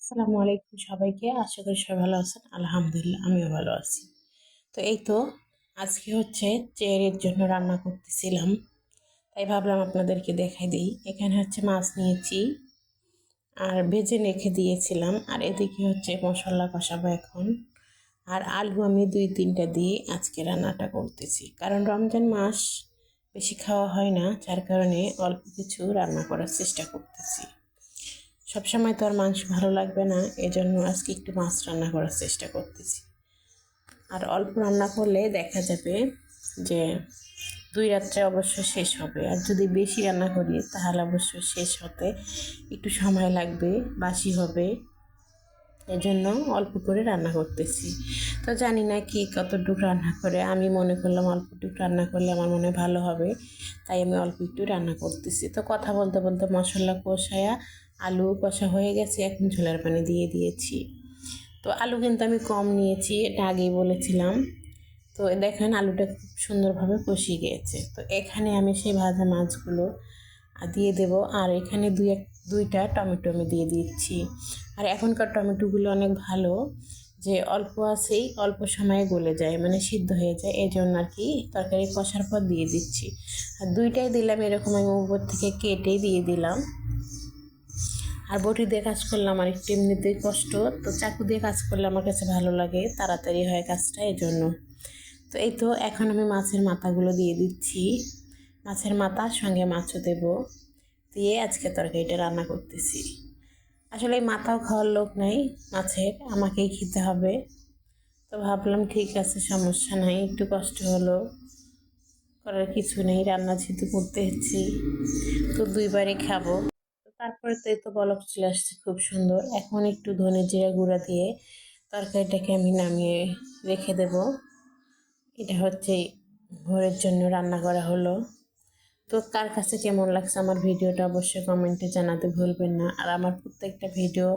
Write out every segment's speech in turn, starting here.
আসসালামু আলাইকুম সবাইকে। আশা করি সবাই ভালো আছেন। আলহামদুলিল্লাহ আমিও ভালো আছি। তো এই তো আজকে হচ্ছে চেয়ারের জন্য রান্না করতেছিলাম, তাই ভাবলাম আপনাদেরকে দেখাই দিই। এখানে হচ্ছে মাছ নিয়েছি আর ভেজে রেখে দিয়েছিলাম, আর এদিকে হচ্ছে মশলা কষাবো এখন। আর আলু আমি 2-3টা দিয়ে আজকে রান্নাটা করতেছি, কারণ রমজান মাস বেশি খাওয়া হয় না, যার কারণে অল্প কিছু রান্না করার চেষ্টা করতেছি। সবসময় তো আর মাংস ভালো লাগবে না, এজন্য আজকে একটু মাছ রান্না করার চেষ্টা করতেছি। আর অল্প রান্না করলে দেখা যাবে যে 2 রাত্রে অবশ্যই শেষ হবে, আর যদি বেশি রান্না করি তাহলে অবশ্যই শেষ হতে একটু সময় লাগবে, বাসি হবে। এজন্য অল্প করে রান্না করতেছি। তো জানি না কি কতটুকু রান্না করে, আমি মনে করলাম অল্পটুকু রান্না করলে আমার মনে ভালো হবে, তাই আমি অল্প একটু রান্না করতেছি। তো কথা বলতে বলতে মশলা কষায়া আলু কষা হয়ে গেছে, এখন ঝোলের পানি দিয়ে দিয়েছি। তো আলু কিন্তু আমি কম নিয়েছি, এটা আগেই বলেছিলাম। তো দেখেন আলুটা খুব সুন্দরভাবে কষিয়ে গিয়েছে। তো এখানে আমি সেই ভাজা মাছগুলো দিয়ে দেব, আর এখানে দুইটা টমেটো আমি দিয়ে দিচ্ছি। আর এখনকার টমেটোগুলো অনেক ভালো, যে অল্প আছেই অল্প সময়ে গলে যায়, মানে সিদ্ধ হয়ে যায়, এই জন্য আর কি তরকারি কষার পর দিয়ে দিচ্ছি। আর দুইটাই দিলাম এরকম, আমি উপর থেকে কেটে দিয়ে দিলাম। আর বটি দিয়ে কাজ করলে আমার একটু এমনিতেই কষ্ট, তো চাকু দিয়ে কাজ করলে আমার কাছে ভালো লাগে, তাড়াতাড়ি হয় কাজটা, এই জন্য। তো এই তো এখন আমি মাছের মাথাগুলো দিয়ে দিচ্ছি, মাছের মাথার সঙ্গে মাছও দেব, দিয়ে আজকে তরকারিটা রান্না করতেছি। আসলে এই মাথাও খাওয়ার লোক নাই মাছের, আমাকেই খেতে হবে। তো ভাবলাম ঠিক আছে, সমস্যা নাই, একটু কষ্ট হলো, করার কিছু নেই, রান্না যেহেতু করতেছি তো 2বারই খাবো। তো তারপরে তো এই তো বলক চলে আসছে খুব সুন্দর। এখন একটু ধনে জিরা গুঁড়া দিয়ে তরকারিটাকে আমি নামিয়ে রেখে দেব। এটা হচ্ছে ভোরের জন্য রান্না করা হলো। তো কার কাছে কেমন লাগছে আমার ভিডিওটা অবশ্যই কমেন্টে জানাতে ভুলবেন না। আর আমার প্রত্যেকটা ভিডিও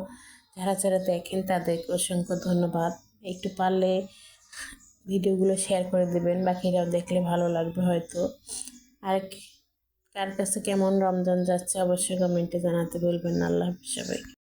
যারা যারা দেখেন তাদেরকে অসংখ্য ধন্যবাদ। একটু পারলে ভিডিওগুলো শেয়ার করে দেবেন, বাকিরাও দেখলে ভালো লাগবে হয়তো। আর কার কাছে কেমন রমজান যাচ্ছে অবশ্যই কমেন্টে জানাতে ভুলবেন না। আল্লাহ হাফেজ সবাইকে।